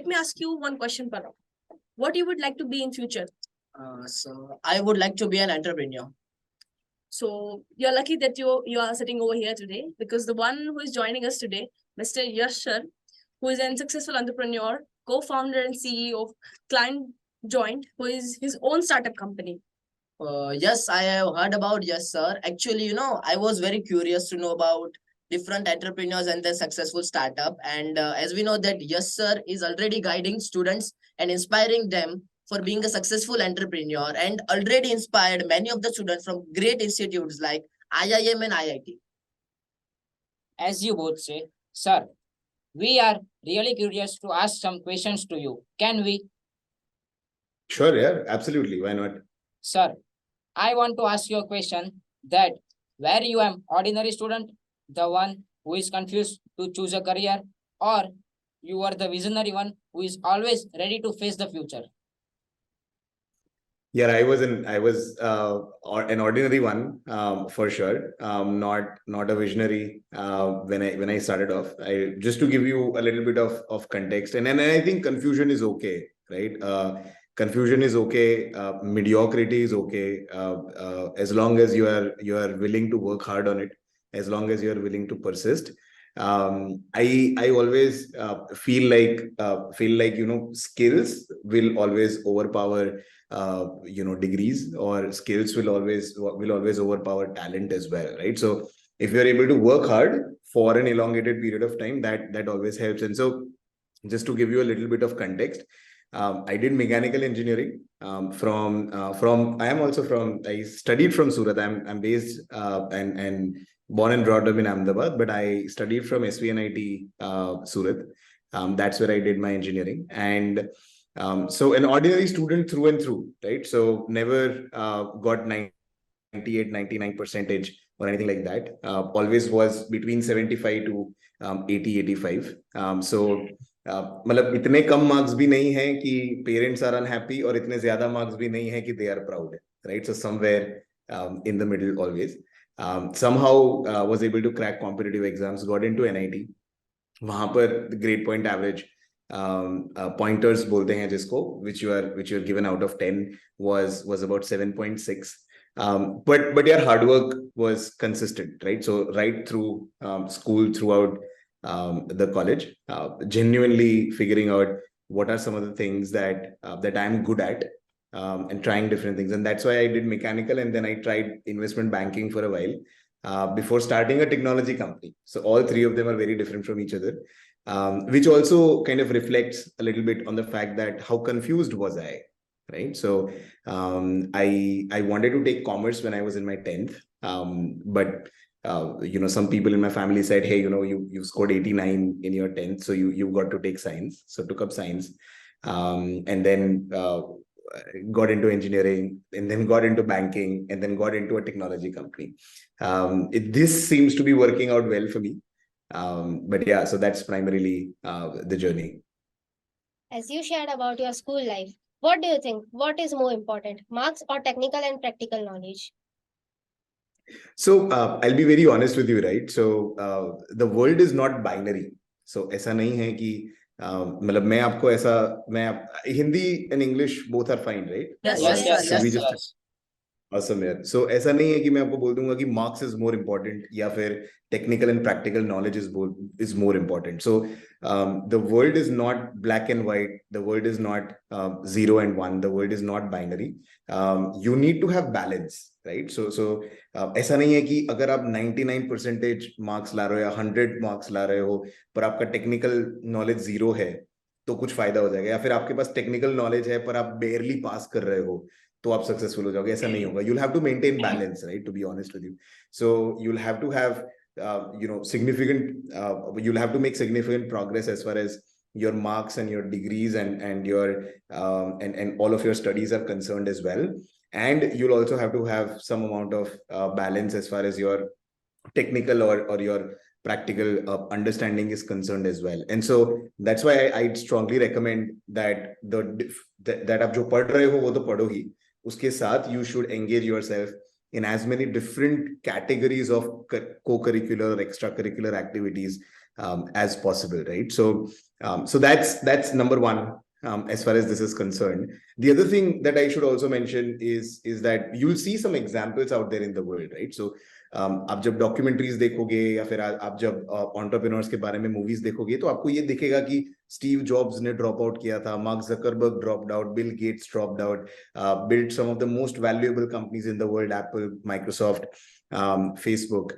let me ask you one question, Parav. What you would like to be in future? So I would like to be an entrepreneur. So you're lucky that you are sitting over here today, because the one who is joining us today, Mr. Yash Shah, who is a successful entrepreneur, co-founder and CEO of ClientJoy, who is his own startup company. Yes, I have heard about Yes Sir. Actually, I was very curious to know about different entrepreneurs and their successful startup. And as we know that Yes Sir is already guiding students and inspiring them for being a successful entrepreneur, and already inspired many of the students from great institutes like IIM and IIT. As you both say, sir, we are really curious to ask some questions to you. Can we? Sure, yeah, absolutely. Why not? Sir, I want to ask you a question that where you am ordinary student, the one who is confused to choose a career, or you are the visionary one who is always ready to face the future. Yeah, I was an ordinary one, for sure. Not a visionary when I started off. I just to give you a little bit of context, and I think confusion is okay, right? Confusion is okay. Mediocrity is okay, as long as you are willing to work hard on it, as long as you are willing to persist. I always feel like skills will always overpower degrees, or skills will always overpower talent as well, right? So if you're able to work hard for an elongated period of time, that always helps. And so just to give you a little bit of context, I did mechanical engineering. I studied from Surat. I'm based and born and brought up in Ahmedabad, but I studied from SVNIT Surat. That's where I did my engineering. And so an ordinary student through and through, right? So never got 98, 99 percentage or anything like that. Always was between 75 to 80, 85. So मतलब इतने कम marks भी नहीं है कि parents are unhappy, और इतने ज्यादा marks भी नहीं है कि they are proud, right? So somewhere in the middle always. Somehow was able to crack competitive exams, got into NIT. वहां पर grade point average, pointers बोलते हैं जिसको, which you are given out of 10 was about 7.6. But your hard work was consistent, right? So right through school, throughout the college, genuinely figuring out what are some of the things that I'm good at, and trying different things. And that's why I did mechanical, and then I tried investment banking for a while before starting a technology company. So all three of them are very different from each other, which also kind of reflects a little bit on the fact that how confused was I, right? So I wanted to take commerce when I was in my 10th, but some people in my family said, hey, you scored 89 in your 10th, so you got to take science. So took up science, and then got into engineering, and then got into banking, and then got into a technology company. This seems to be working out well for me. But yeah, so that's primarily the journey. As you shared about your school life, what do you think? What is more important, marks or technical and practical knowledge? So I'll be very honest with you, right? So the world is not binary. So ऐसा नहीं है कि मतलब मैं आपको ऐसा मैं Hindi and English both are fine, right? Yes. So we just awesome, यार. So ऐसा नहीं है कि मैं आपको बोल दूंगा कि marks is more important या फिर technical and practical knowledge is more important. So the world is not black and white. The world is not 0 and 1. The world is not binary. You need to have balance, right? So ऐसा नहीं है कि अगर आप 99% marks ला रहे हो या 100 marks ला रहे हो पर आपका technical knowledge 0 है तो कुछ फायदा हो जाएगा, या फिर आपके पास technical knowledge है पर आप barely pass कर रहे हो तो आप सक्सेसफुल हो जाओगे. ऐसा नहीं होगा. You'll have to maintain balance, right? To be honest with you. So you'll have to have you'll have to make significant progress as far as your marks and your degrees and your and all of your studies are concerned as well. And you'll also have to have some amount of balance as far as your technical or your practical understanding is concerned as well. And so that's why I'd strongly recommend that that आप जो पढ़ रहे हो वो तो पढ़ो ही, उसके साथ you should engage yourself in as many different categories of co-curricular or extracurricular activities as possible, right? So that's number one. As far as this is concerned, the other thing that I should also mention is that you'll see some examples out there in the world, right? So आप जब documentaries देखोगे या फिर आप जब entrepreneurs के बारे में मूवीज देखोगे तो आपको ये दिखेगा कि स्टीव जॉब्स ने ड्रॉप आउट किया था, Mark Zuckerberg dropped out, Bill Gates dropped out, build some of the most valuable companies in the world, Apple, Microsoft, Facebook.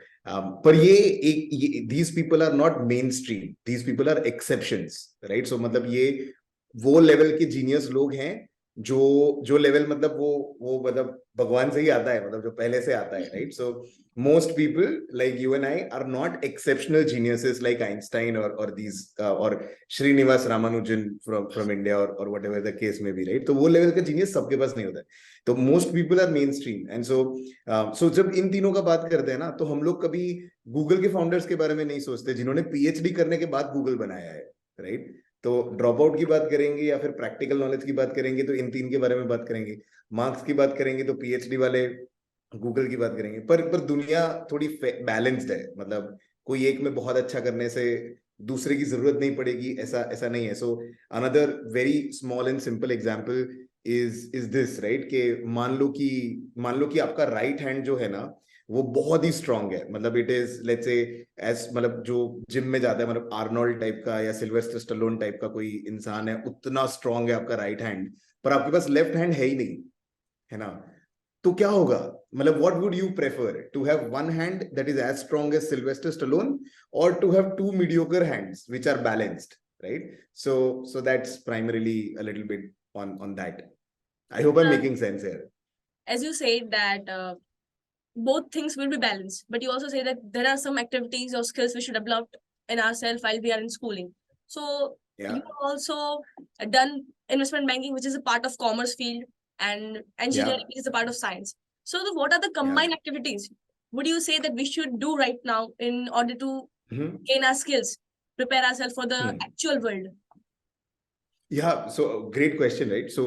पर ये these people are not mainstream, these people are exceptions, right? So मतलब ये वो level के genius लोग हैं जो level मतलब वो मतलब भगवान से ही आता है, मतलब जो पहले से आता है, right? So most people like you and I are not exceptional geniuses like Einstein or these or Srinivas Ramanujan from India or whatever the case may be, right? तो वो लेवल का जीनियस सबके पास नहीं होता है. तो most people are mainstream, and so जब इन तीनों का बात करते हैं ना, तो हम लोग कभी गूगल के फाउंडर्स के बारे में नहीं सोचते जिन्होंने पीएचडी करने के बाद गूगल बनाया है, राइट? तो ड्रॉप आउट की बात करेंगे या फिर प्रैक्टिकल नॉलेज की बात करेंगे तो इन तीन के बारे में बात करेंगे. मार्क्स की बात करेंगे तो पीएचडी वाले गूगल की बात करेंगे. पर दुनिया थोड़ी बैलेंस्ड है, मतलब कोई एक में बहुत अच्छा करने से दूसरे की जरूरत नहीं पड़ेगी, ऐसा नहीं है. So another very small and simple example is this, right? कि मान लो कि आपका राइट हैंड जो है ना वो बहुत ही स्ट्रांग है, मतलब it is let's say as मतलब जो जिम में जाता है, मतलब आर्नोल्ड टाइप का या सिल्वेस्टर स्टैलोन टाइप का कोई इंसान है, उतना स्ट्रांग है आपका राइट हैंड, पर आपके पास लेफ्ट हैंड है ही नहीं, है ना? तो क्या होगा? मतलब what would you prefer, to have one hand that is as strong as Sylvester Stallone और to have two mediocre hands which are balanced, right? So that's primarily a little bit on that. I hope I'm making sense here. As you said that both things will be balanced, but you also say that there are some activities or skills we should develop in ourselves while we are in schooling. So Yeah. you also done investment banking, which is a part of commerce field, and engineering, which is a part of science. So what are the combined activities would you say that we should do right now in order to gain our skills, prepare ourselves for the actual world? Yeah, so great question, right? So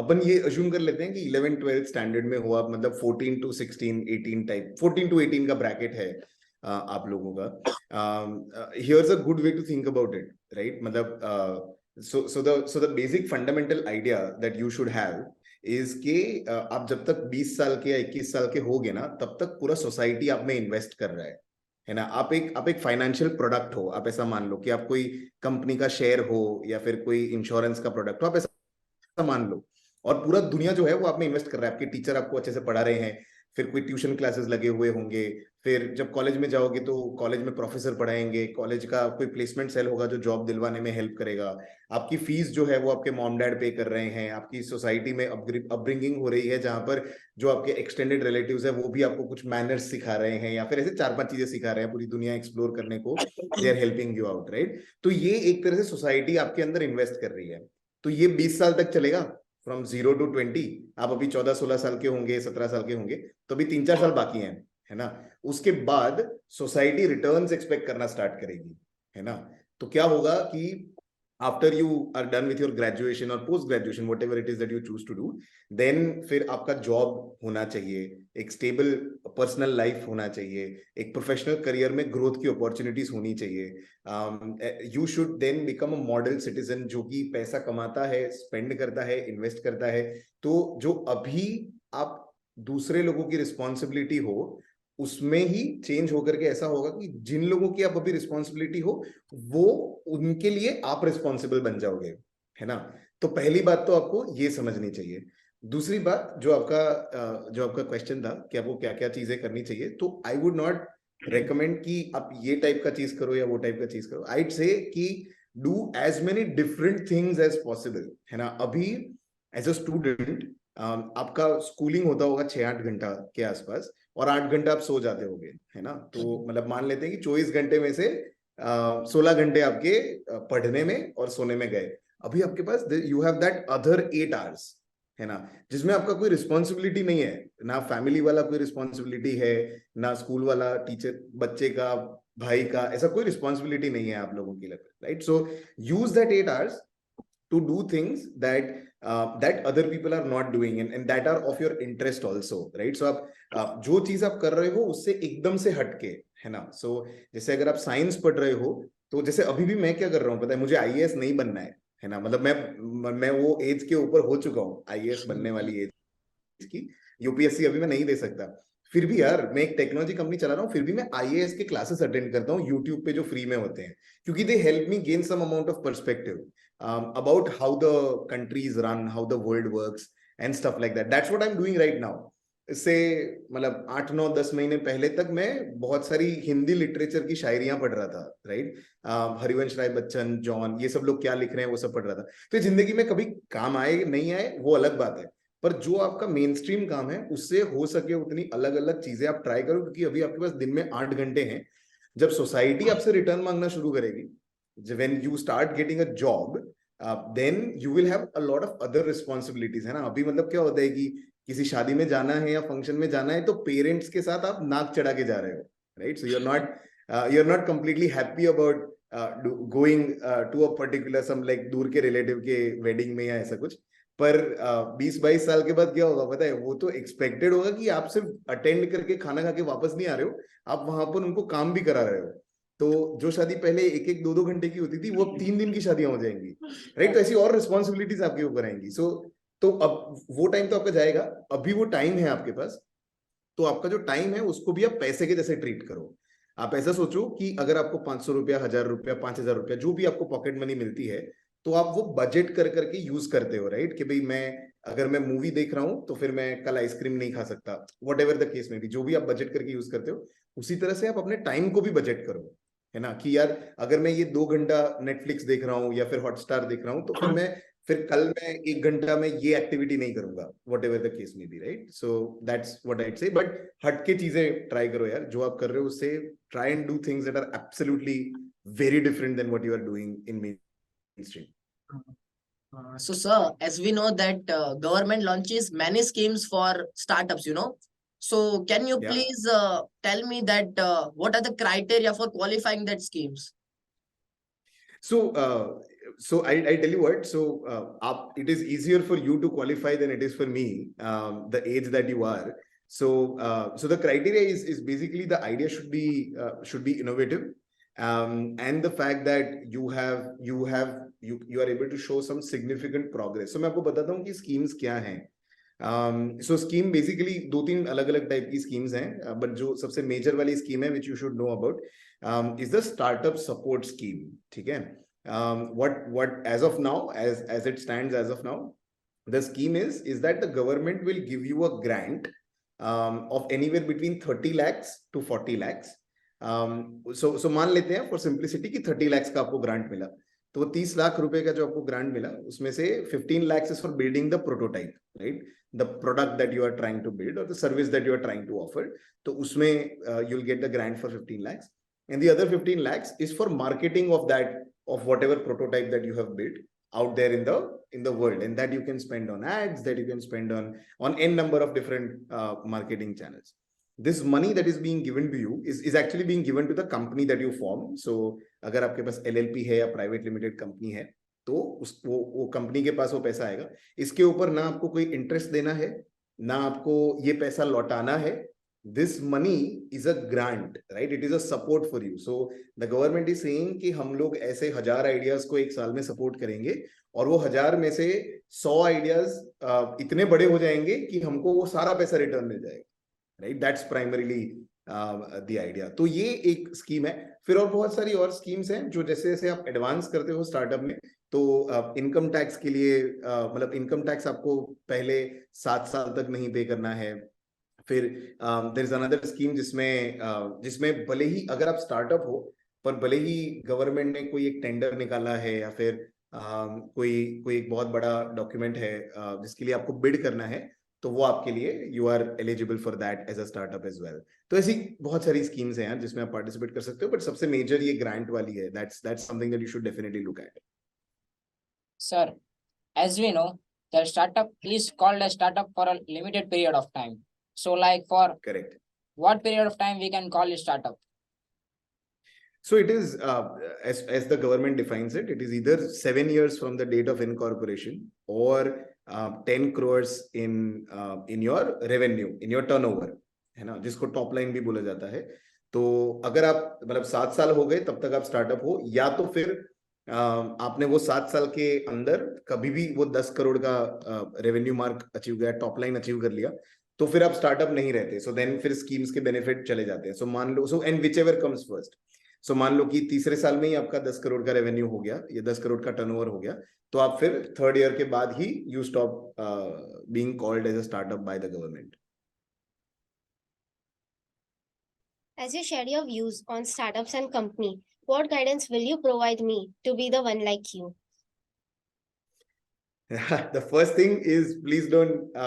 अपन ये assume कर लेते हैं कि 11th 12th standard में हो आप, मतलब 14 to 16 18 type 14 to 18 का ब्रैकेट है आप लोगों का. Here's a good way to think about it, right? मतलब so the basic fundamental idea that you should have is कि आप जब तक 20 साल के या 21 साल के होगे ना, तब तक पूरा सोसाइटी आप में इन्वेस्ट कर रहा है ना? आप एक फाइनेंशियल प्रोडक्ट हो, आप ऐसा मान लो कि आप कोई कंपनी का शेयर हो या फिर कोई इंश्योरेंस का प्रोडक्ट हो, आप ऐसा मान लो, और पूरा दुनिया जो है वो आप में इन्वेस्ट कर रहा है. आपके टीचर आपको अच्छे से पढ़ा रहे हैं, फिर कोई ट्यूशन क्लासेस लगे हुए होंगे, फिर जब कॉलेज में जाओगे तो कॉलेज में प्रोफेसर पढ़ाएंगे, कॉलेज का कोई प्लेसमेंट सेल होगा जो जॉब दिलवाने में हेल्प करेगा, आपकी फीस जो है वो आपके मॉम डैड पे कर रहे हैं, आपकी सोसाइटी में अपब्रिंगिंग हो रही है जहां पर जो आपके एक्सटेंडेड रिलेटिव्स है वो भी आपको कुछ मैनर्स सिखा रहे हैं या फिर ऐसे 4-5 चीजें सिखा रहे हैं पूरी दुनिया एक्सप्लोर करने को. They are helping you out, right? तो ये एक तरह से सोसाइटी आपके अंदर इन्वेस्ट कर रही है. तो ये 20 साल तक चलेगा, फ्रॉम 0 to 20. आप अभी 14-16 साल के होंगे, 17 साल के होंगे, तो अभी 3-4 साल बाकी हैं, है ना? उसके बाद सोसाइटी रिटर्न्स एक्सपेक्ट करना स्टार्ट करेगी, है ना? तो क्या होगा कि after you are done with your graduation और post graduation, whatever it is that you choose to do, then फिर आपका जॉब होना चाहिए, एक स्टेबल पर्सनल लाइफ होना चाहिए, एक प्रोफेशनल करियर में ग्रोथ की अपॉर्चुनिटीज होनी चाहिए. You should then become a model citizen जो कि पैसा कमाता है, स्पेंड करता है, इन्वेस्ट करता है. तो जो अभी आप दूसरे लोगों की रिस्पॉन्सिबिलिटी हो उसमें ही चेंज होकर के ऐसा होगा कि जिन लोगों की आप अभी रिस्पॉन्सिबिलिटी हो वो उनके लिए आप रिस्पॉन्सिबल बन जाओगे, है ना? तो पहली बात तो आपको ये समझनी चाहिए. दूसरी बात जो आपका क्वेश्चन था कि आपको क्या क्या चीजें करनी चाहिए, तो आई वुड नॉट रेकमेंड कि आप ये टाइप का चीज करो या वो टाइप का चीज करो. आईड से कि do as many different things as possible, है ना? अभी एज अ स्टूडेंट आपका स्कूलिंग होता होगा 6-8 घंटा के आसपास, और 8 घंटा आप सो जाते होगे, है ना? तो मतलब मान लेते हैं कि 24 घंटे में से 16 घंटे आपके पढ़ने में और सोने में गए. अभी आपके पास you have that other 8 hours, है ना, जिसमें आपका कोई रिस्पॉन्सिबिलिटी नहीं है, ना फैमिली वाला कोई रिस्पॉन्सिबिलिटी है, ना स्कूल वाला, टीचर, बच्चे का, भाई का, ऐसा कोई रिस्पॉन्सिबिलिटी नहीं है आप लोगों की, right? So use that 8 hours to do things that other people are not doing and that are of your interest also, right? So आप जो चीज आप कर रहे हो उससे एकदम से हटके, है ना? So जैसे अगर आप साइंस पढ़ रहे हो तो जैसे अभी भी मैं क्या कर रहा हूँ पता है, मुझे आईएएस नहीं बनना है ना, मतलब मैं वो एज के ऊपर हो चुका हूँ आईएएस बनने वाली एज की, यूपीएससी अभी मैं नहीं दे सकता। फिर भी यार मैं एक टेक्नोलॉजी कंपनी चला रहा हूँ, फिर भी मैं आईएएस के क्लासेस अटेंड करता हूँ यूट्यूब पे जो फ्री में होते हैं, क्योंकि they help me gain some amount of perspective about how the countries run, how the world works and stuff like that. That's what I am doing right now. इससे मतलब 8 9 10 महीने पहले तक मैं बहुत सारी हिंदी लिटरेचर की शायरियां पढ़ रहा था, राइट। हरिवंश राय बच्चन, जॉन, ये सब लोग क्या लिख रहे हैं वो सब पढ़ रहा था। तो जिंदगी में कभी काम आए नहीं आए वो अलग बात है, पर जो आपका मेन स्ट्रीम काम है उससे हो सके उतनी अलग अलग चीजें आप ट्राई करो, क्योंकि अभी आपके पास दिन में 8 घंटे हैं। जब सोसाइटी आपसे रिटर्न मांगना शुरू करेगी, when you start getting a job, then you will have a lot of other responsibilities, है ना। अभी मतलब क्या होता है कि किसी शादी में जाना है या फंक्शन में जाना है तो पेरेंट्स के साथ आप नाक चढ़ा के जा रहे हो, right. So you are not completely happy about going to a particular some like दूर के रिलेटिव के वेडिंग में या ऐसा कुछ। पर 20 22 साल के बाद क्या होगा पता है, वो तो एक्सपेक्टेड होगा कि आप सिर्फ अटेंड करके खाना खा के वापस नहीं आ रहे हो, आप वहां पर उनको काम भी करा रहे हो। तो जो शादी पहले 1 1 2 2 घंटे की होती थी वो अब 3 दिन की शादियां हो जाएंगी, राइट। तो ऐसी और रिस्पॉन्सिबिलिटीज आपके ऊपर आएंगी। तो अब वो टाइम तो आपका जाएगा, अभी वो टाइम है आपके पास, तो आपका जो टाइम है उसको भी आप पैसे के जैसे ट्रीट करो। आप ऐसा सोचो कि अगर आपको 500 रुपया, 1000 रुपया, 5000 रुपया जो भी आपको पॉकेट मनी मिलती है, तो आप वो बजट कर करके यूज करते हो, राइट। कि भाई मैं अगर मैं मूवी देख रहा हूं तो फिर मैं कल आइसक्रीम नहीं खा सकता, वट एवर द केस में भी, जो भी आप बजट करके यूज करते हो, उसी तरह से आप अपने टाइम को भी बजट करो, है ना। कि यार अगर मैं ये 2 घंटा नेटफ्लिक्स देख रहा हूँ या फिर हॉटस्टार देख रहा हूँ, तो फिर कल मैं 1 घंटा में ये एक्टिविटी नहीं करूंगा, whatever the case may be, right. So that's what I'd say. But हट के चीजें ट्राई करो यार, जो आप कर रहे हो उससे try and do things that are absolutely very different than what you are doing in mainstream. So, sir, as we know that government launches many schemes for startups, So, can you Yeah. please tell me that what are the criteria for qualifying that schemes? So I tell you what. It is easier for you to qualify than it is for me. The age that you are. So the criteria is basically the idea should be innovative, and the fact that you are able to show some significant progress. So मैं आपको बताता हूँ कि schemes क्या हैं. So scheme basically 2 3 अलग-अलग type की schemes हैं, but जो सबसे मेजर वाली scheme है which you should know about is the startup support scheme. ठीक है. What as of now, as it stands as of now, the scheme is that the government will give you a grant of anywhere between 30 lakhs to 40 lakhs. So मान लेते हैं for simplicity कि 30 lakhs का आपको grant मिला, तो 30 लाख रुपए का जो आपको ग्रांट मिला उसमें से 15 lakhs is for building the prototype, right? The product that you are trying to build or the service that you are trying to offer. तो उसमें you'll get the grant for 15 lakhs, and the other 15 lakhs is for marketing of that, of whatever prototype that you have built out there in the world, and that you can spend on ads, that you can spend on n number of different marketing channels. This money that is being given to you is actually being given to the company that you form. So अगर आपके पास LLP है या private limited company है, तो वो company के पास वो पैसा आएगा। इसके ऊपर ना आपको कोई इंटरेस्ट देना है, ना आपको ये पैसा लौटाना है। This money is a grant, right? It is a support for you. So the government is saying कि हम लोग ऐसे 1000 आइडियाज को एक साल में सपोर्ट करेंगे, और वो 1000 में से 100 आइडियाज इतने बड़े हो जाएंगे कि हमको वो सारा पैसा रिटर्न मिल जाएगा, right. That's primarily the idea. तो ये एक स्कीम है। फिर और बहुत सारी और स्कीम्स हैं जो जैसे जैसे आप एडवांस करते हो स्टार्टअप में, तो इनकम टैक्स के लिए मतलब इनकम टैक्स आपको पहले 7 साल तक नहीं पे करना है। फिर देयर इज अनदर स्कीम जिसमें भले ही अगर आप स्टार्टअप हो, पर भले ही गवर्नमेंट ने कोई एक टेंडर निकाला है या फिर कोई एक बहुत बड़ा डॉक्यूमेंट है जिसके लिए आपको बिड करना है, तो वो आपके लिए you are eligible for that as a startup as well. तो ऐसी बहुत सारी स्कीम्स हैं यार जिसमें आप पार्टिसिपेट कर सकते हो, बट सबसे मेजर ये ग्रांट वाली है। That's something that you should definitely look at. Sir, as we know, the startup is called a startup for a limited period of time. So like for Correct. what period of time we can call it startup? So it is as the government defines it, it is either 7 years from the date of incorporation or 10 crores in your revenue, in your turnover, है ना, जिसको top line भी बोला जाता है। तो अगर आप मतलब 7 साल हो गए तब तक आप स्टार्टअप हो, या तो फिर आपने वो 7 साल के अंदर कभी भी वो 10 करोड़ का रेवेन्यू मार्क अचीव किया, टॉप लाइन अचीव कर लिया, तो फिर आप स्टार्टअप नहीं रहते. सो देन फिर स्कीम्स के बेनिफिट चले जाते हैं. सो मान लो, so and whichever comes first. So मान लो कि तीसरे साल में ही आपका 10 करोड़ का रेवेन्यू हो गया, या 10 करोड़ का टर्नओवर हो गया, तो आप फिर थर्ड ईयर के बाद ही you stop being called as a startup by the government. As you share your views on startups and company, what guidance will you provide me to be the one like you? The first thing is, please don't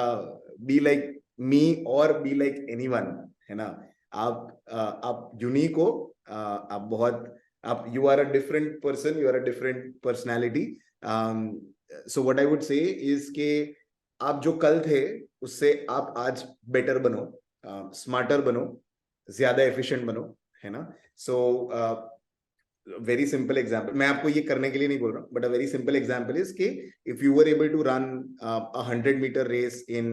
be like me or be like anyone, है ना. आप unique हो, आप बहुत, आप you are a different person, you are a different personality. So what I would say is कि आप जो कल थे उससे आप आज बेटर बनो, स्मार्टर बनो, ज्यादा एफिशिएंट बनो, है ना. सो वेरी सिंपल एग्जांपल, मैं आपको ये करने के लिए नहीं बोल रहा हूँ, but a very simple example is कि if you were able to run a 100-meter race in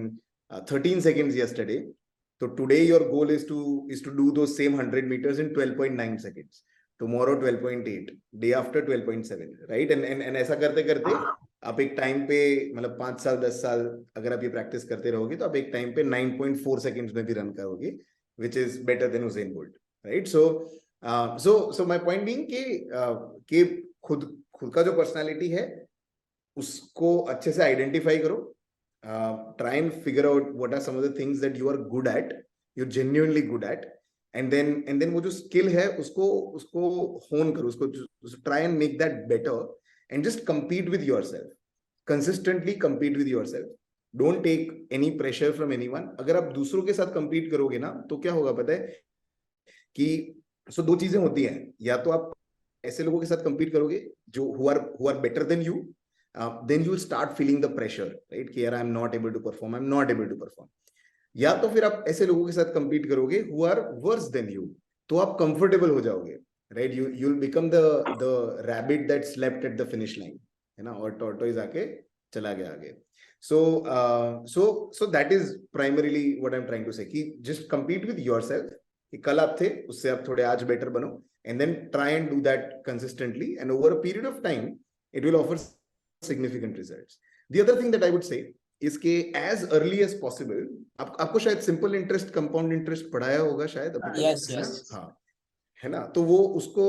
13 seconds yesterday, so today your goal is to do those same 100 meters in 12.9 seconds, tomorrow 12.8, day after 12.7, right? And ऐसा करते करते आप एक time पे, मतलब 5 साल 10 साल अगर आप ये प्रैक्टिस करते रहोगे, तो आप एक टाइम पे 9.4 seconds में भी रन करोगे, which is better than Usain Bolt, right? So my point being कि खुद का जो पर्सनालिटी है उसको अच्छे से आइडेंटिफाई करो. Try and figure out what are some of the things that you are good at, you're genuinely good at, and then वो जो स्किल है उसको होन करो, उसको try and make that better, and just compete with yourself, consistently compete with yourself. Don't take any pressure from anyone. अगर आप दूसरों के साथ compete करोगे ना, तो क्या होगा पता है कि दो चीजें होती हैं. या तो आप ऐसे लोगों के साथ compete करोगे जो who are better than you, then you will start feeling the pressure, right? कि यार I'm not able to perform, I'm not able to perform. या तो फिर आप ऐसे लोगों के साथ compete करोगे who are worse than you, तो आप comfortable हो जाओगे, right? You'll become the rabbit that slept at the finish line, है ना, और tortoise आके चला गया आगे. So that is primarily what I'm trying to say, कि just compete with yourself, कि कल आप थे उससे आप थोड़े आज better बनो, and then try and do that consistently, and over a period of time it will offer significant results. The other thing that I would say is कि as early as possible, आपको शायद simple interest, compound interest पढ़ाया होगा शायद अभी तक, Yes, है ना. yes. हाँ, है ना. तो वो उसको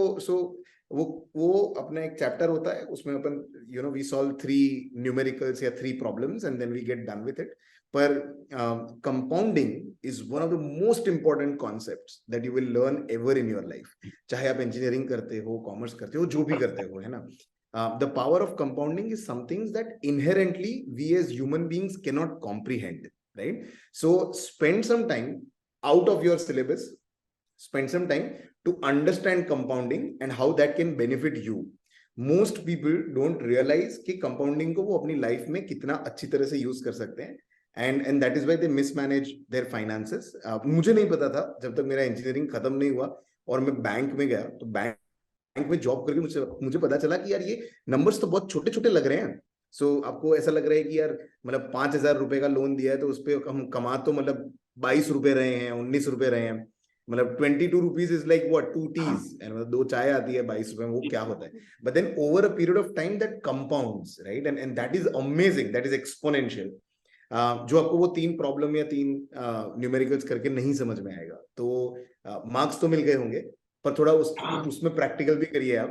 वो अपना एक चैप्टर होता है, उसमें अपन we solve 3 numericals या 3 problems and then we get done with it. पर compounding is one of the most important concepts that you will learn ever in your life. चाहे आप engineering करते हो, commerce करते हो, जो भी करते हो, है ना. The power of compounding is something that inherently we as human beings cannot comprehend, right? So spend some time out of your syllabus, spend some time to understand compounding and how that can benefit you. Most people don't realize कि compounding को वो अपनी life में कितना अच्छी तरह से use कर सकते हैं, and that is why they mismanage their finances. मुझे नहीं पता था जब तक मेरा engineering खत्म नहीं हुआ और मैं बैंक में गया, तो बैंक में जॉब करके मुझे पता चला कि यार ये नंबर्स तो बहुत छोटे छोटे लग रहे हैं. सो आपको ऐसा लग रहा है कि यार मतलब 5,000 रुपए का लोन दिया है तो उस पर हम कमा तो मतलब 22 रुपए रहे हैं, 19 रुपए रहे हैं. मतलब 22 rupees is like what 2 teas, मतलब 2 चाय आती है 22 रुपए में, वो क्या होता है. But then over a period of time that compounds, right, and that is amazing, that is exponential. जो आपको वो 3 प्रॉब्लम या 3 न्यूमेरिकल्स करके नहीं समझ में आएगा. तो मार्क्स तो मिल गए होंगे, पर थोड़ा उसमें प्रैक्टिकल भी करिए आप,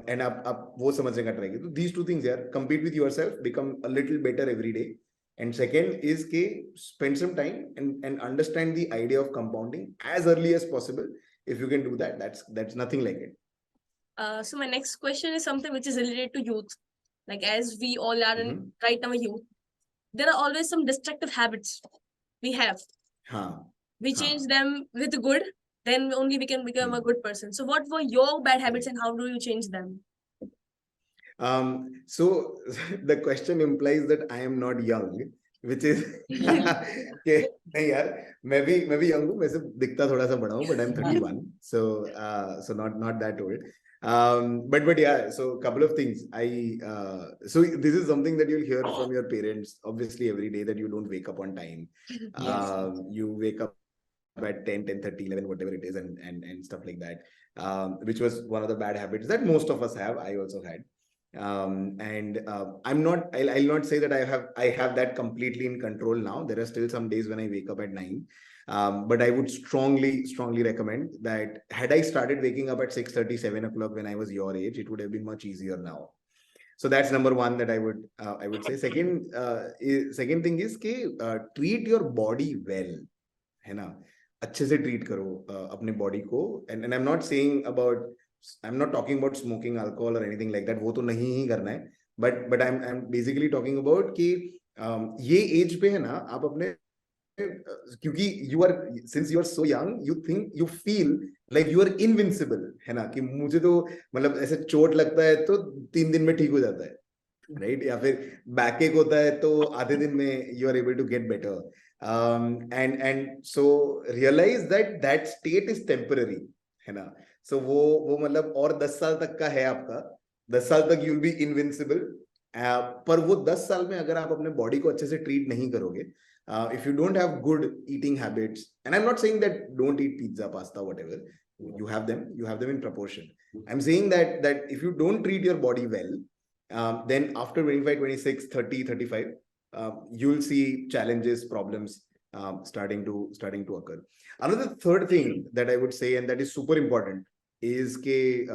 एंड आप वो समझने का ट्राई कीजिए. तो दीज 2 things यार, compete with yourself, become a little better every day, and second is ke spend some time and understand the idea of compounding as early as possible. If you can do that, that's nothing like it. So my next question is something which is related to youth. Like as we all are in right now youth, there are always some destructive habits we have. We change them with good, then only we can become a good person. So what were your bad habits and how do you change them? So the question implies that I am not young, which is कि नहीं यार, मैं भी young हूँ, वैसे दिखता थोड़ा सा बड़ा हूँ, but I'm 31, so not that old. But yeah, so couple of things. So this is something that you'll hear from your parents obviously every day, that you don't wake up on time. You wake up at 10, 10:30, 11, whatever it is, and stuff like that, which was one of the bad habits that most of us have. I also had. I'll not say that I have that completely in control now. There are still some days when I wake up at 9. But I would strongly recommend that had I started waking up at 6:30, 7 o'clock when I was your age, it would have been much easier now. So that's number one that I would say. Second thing is कि treat your body well, है ना? अच्छे से treat करो अपने body को. And I'm not saying about, I'm not talking about smoking alcohol or anything like that. वो तो नहीं ही करना है. But I'm basically talking about कि ये age पे है ना, आप अपने क्योंकि since you are so young, you feel like you are invincible, है ना? कि मुझे तो मतलब ऐसे चोट लगता है तो 3 दिन में ठीक हो जाता है, right? या फिर बैक एक होता है तो आधे दिन में you are able to get better. And so realize that state is temporary, है ना? So वो मतलब और 10 साल तक का है आपका. 10 साल तक you'll be invincible. पर वो 10 साल में अगर आप अपने बॉडी को अच्छे से ट्रीट नहीं करोगे, if you don't have good eating habits, and I'm not saying that don't eat pizza, pasta, whatever, you have them in proportion. I'm saying that if you don't treat your body well, then after 25, 26, 30, 35, you'll see challenges, problems starting to occur. Another third thing that I would say, and that is super important, is के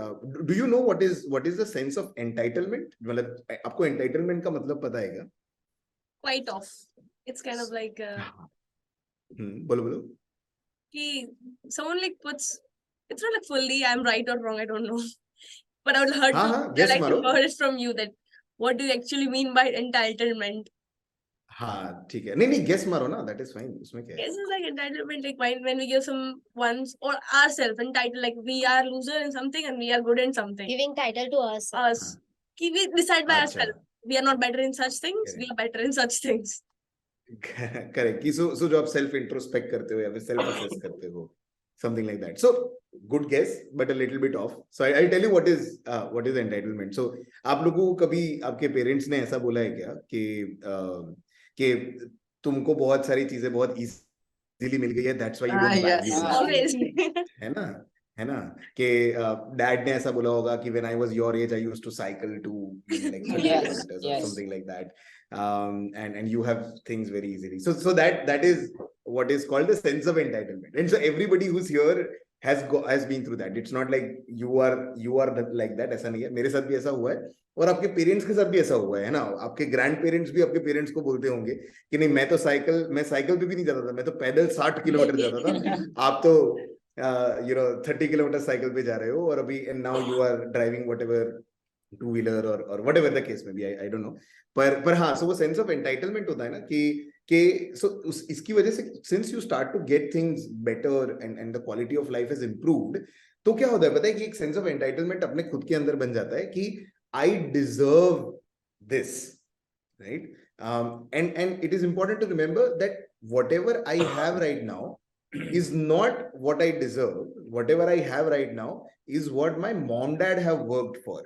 do you know what is the sense of entitlement? मतलब आपको entitlement का मतलब पता है क्या? Quite off. It's kind of like बोलो कि someone like puts, it's not like fully I'm right or wrong, I don't know. But I would heard guess like to मारो. hear it from you that what do you actually mean by entitlement? हाँ ठीक है, नहीं guess मारो ना, that is fine. उसमें क्या है? Guess is like entitlement, like when we give some ones or ourselves entitled, like we are loser in something and we are good in something. Giving title to us. Us. कि we decide by अच्छा. ourselves. We are not better in such things. We are better in such things. Correct. कि so जो आप self introspect करते हो या फिर self assess करते हो, something like that. So good guess, but a little bit off. So I'll tell you what is entitlement. So आप लोगों को कभी आपके parents ने ऐसा बोला है क्या कि तुमको बहुत सारी चीजें बहुत easily मिल गई है, that's why you don't value Yes. those Always. things. है ना कि dad ने ऐसा बोला होगा कि when I was your age I used to cycle to like 30 Yes, kilometers or yes. something like that. And you have things very easily. So that is what is called the sense of entitlement. And so everybody who's here has been through that. It's not like you are like that. ऐसा नहीं है. मेरे साथ भी ऐसा हुआ है और आपके पेरेंट्स के साथ भी ऐसा हुआ है ना. आपके ग्रैंड पेरेंट्स भी आपके पेरेंट्स को बोलते होंगे कि नहीं मैं साइकिल पे भी नहीं जाता था, मैं तो पैदल 60 किलोमीटर जाता था. आप तो 30 किलोमीटर साइकिल पे जा रहे हो और अभी and now you are driving whatever two-wheeler or whatever the case may be, I don't know. पर हाँ, so वो sense of entitlement होता है ना कि so इसकी वजह से since you start to get things better and the quality of life is improved, तो क्या होता है पता है कि एक sense of entitlement अपने खुद के अंदर बन जाता है कि I deserve this, right? And it is important to remember that whatever I have right now is not what I deserve. Whatever I have right now is what my mom dad have worked for,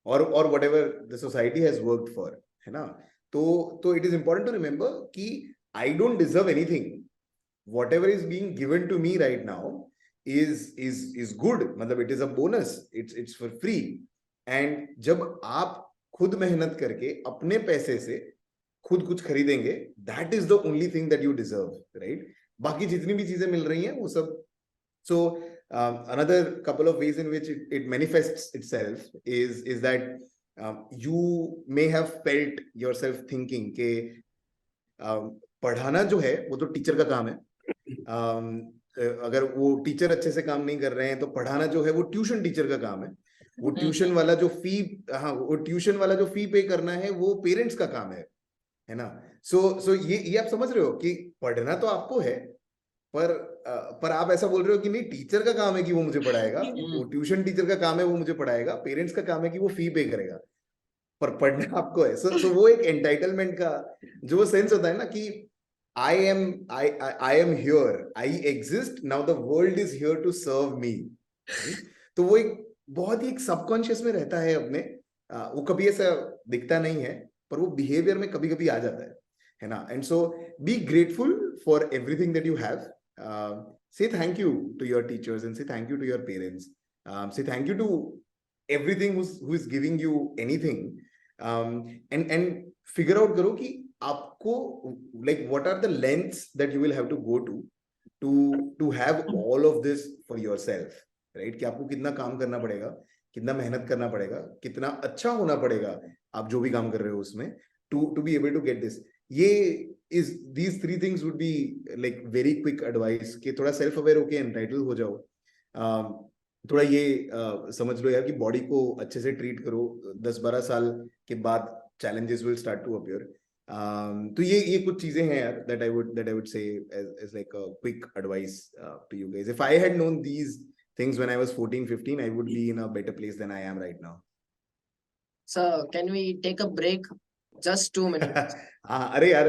or whatever the society has worked for, है ना? तो it is important to remember कि I don't deserve anything. Whatever is being given to me right now is good. मतलब it is a bonus. It's for free. And जब आप खुद मेहनत करके अपने पैसे से खुद कुछ खरीदेंगे, that is the only thing that you deserve, right? बाकी जितनी भी चीजें मिल रही हैं वो सब. So another couple of ways in which it manifests itself is that you may have felt yourself thinking कि पढ़ाना जो है वो तो टीचर का काम है. अगर वो टीचर अच्छे से काम नहीं कर रहे हैं तो पढ़ाना जो है वो ट्यूशन टीचर का काम है. वो ट्यूशन वाला जो फी पे करना है वो पेरेंट्स का काम है ना. सो ये आप समझ रहे हो कि पढ़ना तो आपको है, पर आप ऐसा बोल रहे हो कि नहीं टीचर का काम है कि वो मुझे पढ़ाएगा, वो ट्यूशन टीचर का काम है वो मुझे पढ़ाएगा, पेरेंट्स का काम है कि वो फी पे करेगा, पर पढ़ना आपको है. सो वो एक एंटाइटलमेंट का जो सेंस होता है ना कि I am here, I exist, now the world is here to serve me. तो वो एक बहुत ही सबकॉन्शियस में रहता है अपने, वो कभी ऐसा दिखता नहीं है पर वो बिहेवियर में कभी कभी आ जाता है ना. And so be grateful for everything that you have. say thank you to your teachers and say thank you to your parents. Say thank you to everything who is giving you anything. And figure out करो कि आपको like what are the lengths that you will have to go to have all of this for yourself, right? कि आपको कितना काम करना पड़ेगा, कितना मेहनत करना पड़ेगा, कितना अच्छा होना पड़ेगा आप जो भी काम कर रहे हो उसमें to be able to get this. ये is these three things would be like very quick advice कि थोड़ा self aware होके entitled हो जाओ. थोड़ा ये समझ लो यार कि बॉडी को अच्छे से ट्रीट करो. 10-12 साल के बाद challenges will start to appear. तो ये कुछ चीजें हैं यार that I would say as like a quick advice to you guys. If I had known these things when I was 14-15, I would be in a better place than I am right now. So can we take a break? Just 2 minutes. हाँ अरे यार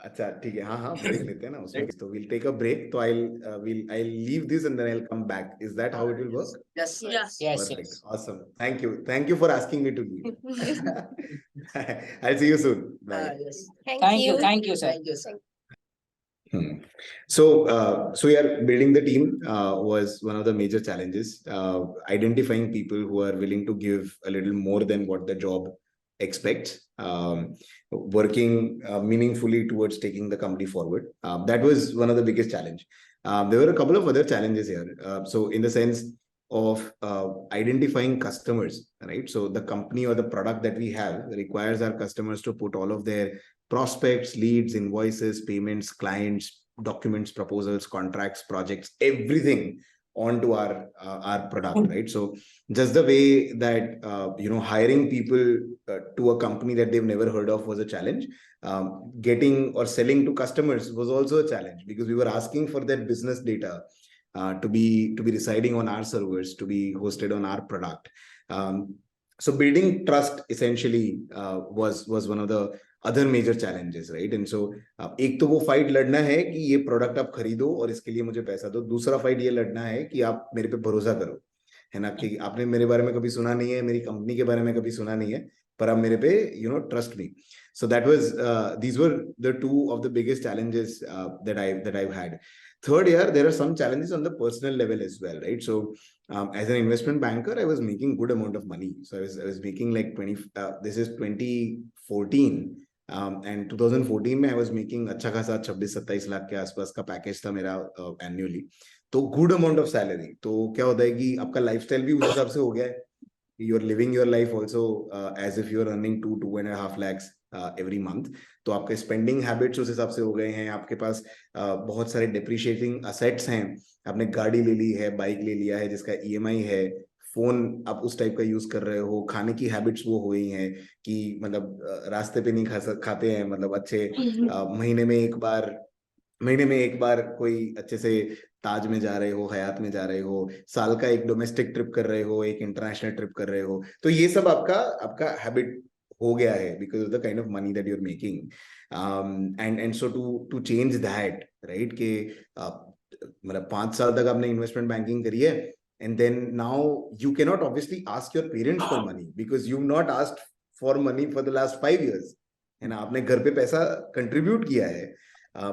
अच्छा ठीक है हाँ break लेते हैं ना उसमें. तो we'll take a break. तो I'll leave this and then I'll come back. Is that how it will work? Yes, sir. Yes. Perfect. Awesome. Thank you for asking me to leave. I'll see you soon. Bye. Yes. Thank you, sir. Thank you, sir. So yeah, building the team was one of the major challenges. Identifying people who are willing to give a little more than what the job expects, working meaningfully towards taking the company forward. That was one of the biggest challenge. There were a couple of other challenges here. So in the sense of identifying customers, right? So the company or the product that we have requires our customers to put all of their prospects, leads, invoices, payments, clients, documents, proposals, contracts, projects, everything onto our product, right? So just the way that hiring people to a company that they've never heard of was a challenge. Getting or selling to customers was also a challenge because we were asking for that business data to be residing on our servers, to be hosted on our product. So building trust essentially was one of the other major challenges, right? And so एक तो वो fight लड़ना है कि ये product आप खरीदो और इसके लिए मुझे पैसा दो. दूसरा फाइट ये लड़ना है कि आप मेरे पे भरोसा करो, है ना, कि आपने मेरे बारे में कभी सुना नहीं है, मेरी कंपनी के बारे में कभी सुना नहीं है, पर आप मेरे पे trust me. So that was these were the two of the biggest challenges that I've had. Third, there are some challenges on the personal level as well, right? So as an investment banker, I was making good amount of money. So I was making like 20. This is 2014. And 2014 में I was making अच्छा खासा 26-27 लाख के आसपास का package था मेरा annually. तो good amount of salary. तो क्या होता है कि आपका लाइफस्टाइल भी उस हिसाब से हो गया है. You are living your life also as if you are earning 2.5 lakhs every month. तो आपके स्पेंडिंग हैबिट्स उस हिसाब से हो गए हैं. आपके पास बहुत सारे डेप्रिशिएटिंग असेट्स हैं. आपने गाड़ी ले ली है, बाइक ले लिया है जिसका EMI है, फोन आप उस टाइप का यूज कर रहे हो, खाने की हैबिट्स वो हो गई हैं कि मतलब रास्ते पे नहीं खाते हैं, मतलब अच्छे महीने में एक बार कोई अच्छे से ताज में जा रहे हो, हयात में जा रहे हो, साल का एक डोमेस्टिक ट्रिप कर रहे हो, एक इंटरनेशनल ट्रिप कर रहे हो. तो ये सब आपका हैबिट हो गया है because of the kind of money that you are making. And so to change that, right, कि मतलब 5 साल तक आपने इन्वेस्टमेंट बैंकिंग करी है and then now you cannot obviously ask your parents for money because you've not asked for money for the last 5 years, है ना. आपने घर पे पैसा कंट्रीब्यूट किया है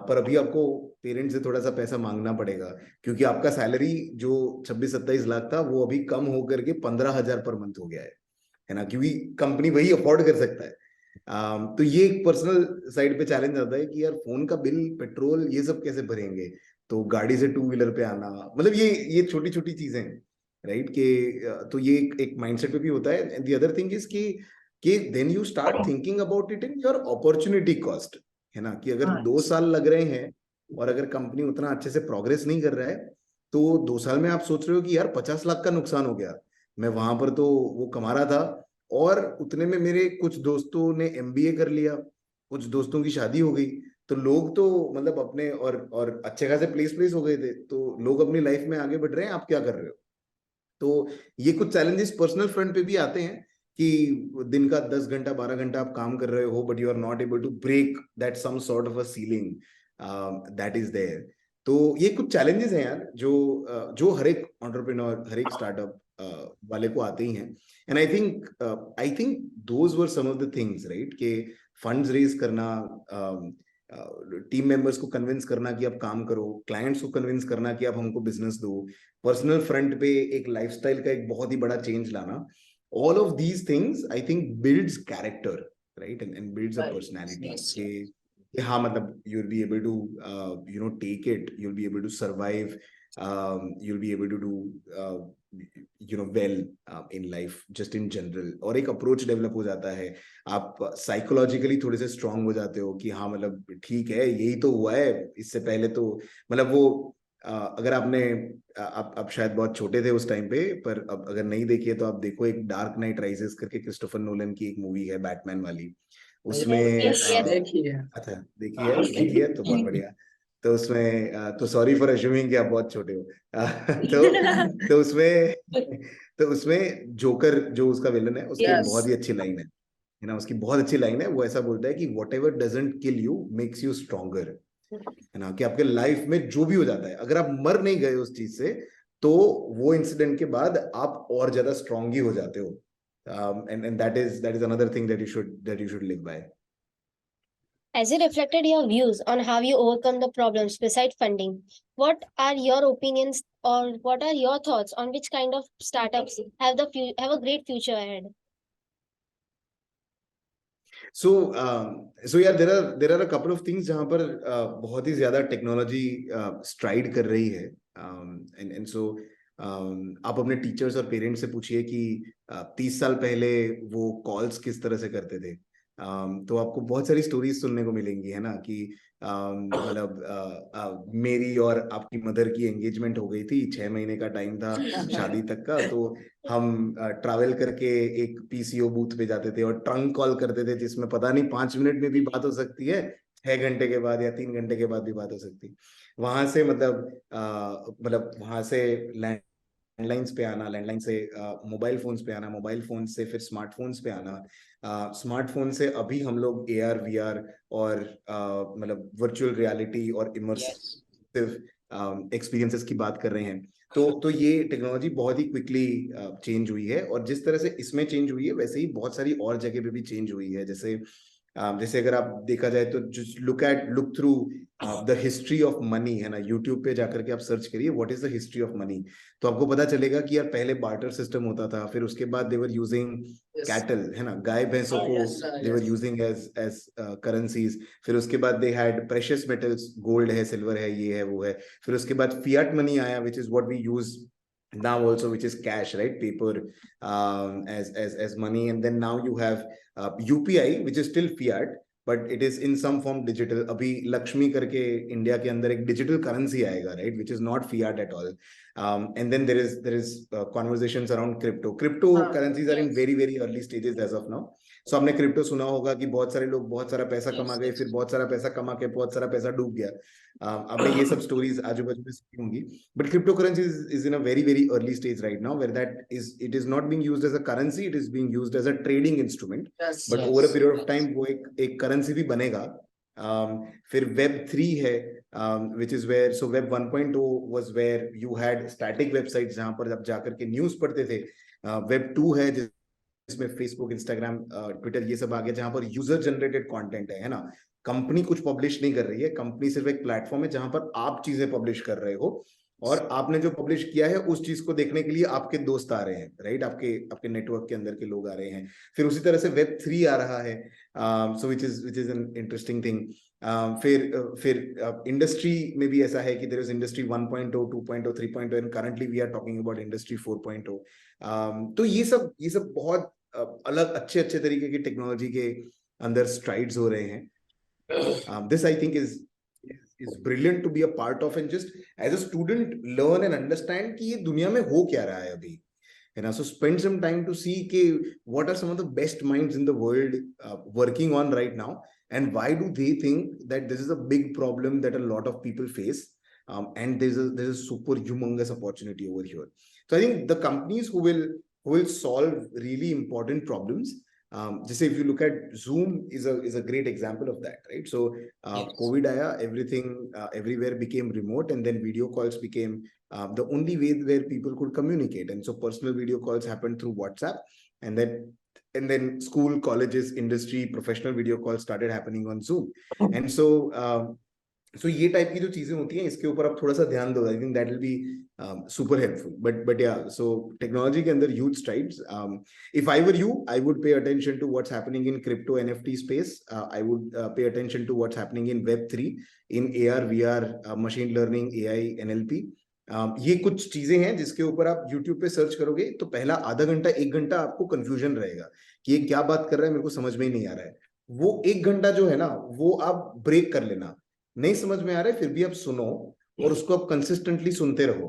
पर अभी आपको पेरेंट्स से थोड़ा सा पैसा मांगना पड़ेगा क्योंकि आपका सैलरी जो 26-27 लाख था वो अभी कम होकर के 15,000 पर मंथ हो गया है ना, क्योंकि कंपनी वही अफोर्ड कर सकता है. तो ये एक पर्सनल साइड पे चैलेंज आता है कि यार फोन का बिल, पेट्रोल, ये सब कैसे भरेंगे. तो गाड़ी से 2 व्हीलर पे आना, मतलब ये छोटी छोटी चीजें, राइट, कि तो ये एक माइंडसेट पे भी होता है. And the other thing is कि then you start thinking about it in your opportunity cost, है ना, कि अगर 2 साल लग रहे हैं और अगर कंपनी उतना अच्छे से प्रोग्रेस नहीं कर रहा है तो 2 साल में आप सोच रहे हो कि यार 50 लाख का नुकसान हो गया. मैं वहां पर तो वो कमा रहा था और उतने में मेरे कुछ दोस्तों ने MBA कर लिया, कुछ दोस्तों की शादी हो गई, तो लोग तो मतलब अपने और अच्छे खासे प्लेस हो गए थे, तो लोग अपनी लाइफ में आगे बढ़ रहे हैं, आप क्या कर रहे हो. तो ये कुछ चैलेंजेस पर्सनल फ्रंट पे भी आते हैं कि दिन का 10 घंटा 12 घंटा आप काम कर रहे हो but you are not able to break that some sort of a ceiling that is there. तो ये कुछ चैलेंजेस हैं यार जो हर एक एंटरप्रेन्योर, हर एक स्टार्टअप वाले को आते ही हैं. And I think those were some of the things, right, कि फंड्स रेज करना, टीम मेंबर्स को कन्विंस करना कि आप काम करो, क्लाइंट्स को कन्विंस करना कि आप हमको बिजनेस दो, पर्सनल फ्रंट पे एक लाइफस्टाइल का एक बहुत ही बड़ा चेंज लाना, all of these things I think builds character, right, and builds a personality. Yes. कि हाँ मतलब you'll be able to take it, you'll be able to survive, you'll be able to do well in life just in general, और एक approach develop हो जाता है, आप psychologically थोड़े से स्ट्रांग हो जाते हो कि हाँ मतलब ठीक है यही तो हुआ है, इससे पहले तो मतलब वो अगर आपने आप शायद बहुत छोटे थे उस टाइम पे, पर अब अगर नहीं देखी है तो आप देखो, एक डार्क नाइट राइजेस करके क्रिस्टोफर नोलन की एक मूवी है बैटमैन वाली, उसमें Yes, yes. देखिए अच्छा देखी है तो बहुत बढ़िया। तो उसमें तो सॉरी फॉर अज्यूमिंग कि आप बहुत छोटे हो। तो उसमें जोकर जो उसका विलन है, उसकी एक बहुत ही अच्छी लाइन है ना, उसकी बहुत अच्छी लाइन है, वो ऐसा बोलता है कि what ever doesn't kill you makes you stronger, है ना, कि आपके लाइफ में जो भी हो जाता है अगर आप मर नहीं गए उस चीज से, तो वो इंसिडेंट के बाद आप और ज्यादा स्ट्रॉन्ग ही हो जाते हो, and that is another thing that you should live by. As you reflected your views on how you overcome the problems beside funding, what are your opinions or what are your thoughts on which kind of startups have a great future ahead? So yeah, there are a couple of things जहाँ पर बहुत ही ज्यादा technology STRIDE कर रही है, and so आप अपने teachers और पेरेंट्स से पूछिए कि 30 साल पहले वो कॉल्स किस तरह से करते थे, तो आपको बहुत सारी स्टोरीज सुनने को मिलेंगी, है ना, कि मतलब मेरी और आपकी मदर की एंगेजमेंट हो गई थी, 6 महीने का टाइम था शादी तक का, तो हम ट्रैवल करके एक पीसीओ बूथ पे जाते थे और ट्रंक कॉल करते थे, जिसमें पता नहीं 5 मिनट में भी बात हो सकती है, 6 घंटे के बाद या 3 घंटे के बाद भी बात हो सकती है। वहां से मतलब वहां से लैंडलाइंस पे आना, लैंडलाइन से मोबाइल फोन्स पे आना, मोबाइल फोन से फिर स्मार्टफोन्स पे आना, स्मार्टफोन से अभी हम लोग AR VR और मतलब वर्चुअल रियलिटी और इमर्सिव एक्सपीरियंसेस की बात कर रहे हैं। तो ये टेक्नोलॉजी बहुत ही क्विकली चेंज हुई है, और जिस तरह से इसमें चेंज हुई है वैसे ही बहुत सारी और जगह पे भी चेंज हुई है। जैसे अगर आप देखा जाए तो just look through the history of money, है ना, यूट्यूब पे जाकर के आप सर्च करिए what is the history of money, तो आपको पता चलेगा कि यार पहले बार्टर सिस्टम होता था, फिर उसके बाद देवर यूजिंग कैटल, है ना, गाय भैंसों को देवर यूजिंग एज करेंसीज, फिर उसके बाद they had precious metals, gold है, सिल्वर है, ये है वो है, फिर उसके बाद फियाट मनी आया which is what we use now also, which is cash, right, paper, as money, and then now you have UPI, which is still fiat but it is in some form digital. अभी लक्ष्मी करके India के अंदर एक digital currency आएगा, right, which is not fiat at all. And then there is conversations around crypto currencies are in very early stages as of now. So आपने crypto सुना होगा कि बहुत सारे लोग बहुत सारा पैसा कमा गए, फिर बहुत सारा पैसा कमा के बहुत सारा पैसा डूब गया, आपने ये सब स्टोरीज आजू बाजू में सुनी होंगी, but crypto currency is in a very early stage right now, where it is not being used as a currency, it is being used as a trading instrument. But over a period of time वो एक currency भी बनेगा। फिर Web 3 है, which is where, so Web 1.0 was where you had static websites जहां पर आप जाकर के न्यूज पढ़ते थे। Web 2 है जिसमें फेसबुक, इंस्टाग्राम, ट्विटर ये सब आ गया, जहां पर यूजर जनरेटेड कंटेंट है ना, कंपनी कुछ पब्लिश नहीं कर रही है, कंपनी सिर्फ एक प्लेटफॉर्म है जहां पर आप चीजें पब्लिश कर रहे हो, और आपने जो पब्लिश किया है उस चीज को देखने के लिए आपके दोस्त आ रहे हैं, राइट, आपके नेटवर्क के अंदर के लोग आ रहे हैं। फिर उसी तरह से Web 3 आ रहा है, so which is an interesting thing. फिर इंडस्ट्री में भी ऐसा है कि there is industry 1.0, 2.0, 3.0 and currently we are talking about industry 4.0। तो ये सब बहुत अलग अच्छे तरीके की टेक्नोलॉजी के अंदर स्ट्राइड्स हो रहे हैं। This I think is brilliant to be a part of, and just as a student learn and understand कि ये दुनिया में हो क्या रहा है अभी, है ना, so spend some time to see कि what are some of the best minds in the world working on right now, and why do they think that this is a big problem that a lot of people face, and there's a super humongous opportunity over here. So I think the companies who will solve really important problems, just if you look at Zoom is a great example of that, right? So COVID आया, everything everywhere became remote, and then video calls became the only way where people could communicate, and so personal video calls happened through WhatsApp, and then and then school, colleges, industry, professional video calls started happening on Zoom. And so so ये type की जो चीजें होती हैं इसके ऊपर आप थोड़ा सा ध्यान दो. I think that will be super helpful. But yeah, so technology के अंदर huge strides. If I were you, I would pay attention to what's happening in crypto NFT space. I would pay attention to what's happening in web 3, in AR VR, machine learning, AI, NLP. ये कुछ चीजें हैं जिसके ऊपर आप YouTube पे search करोगे तो पहला आधा घंटा 1 घंटा आपको कंफ्यूजन रहेगा कि ये क्या बात कर रहा है, मेरे को समझ में ही नहीं आ रहा है. वो 1 घंटा जो है ना, वो आप ब्रेक कर लेना. नहीं समझ में आ रहा है फिर भी आप सुनो और उसको आप कंसिस्टेंटली सुनते रहो.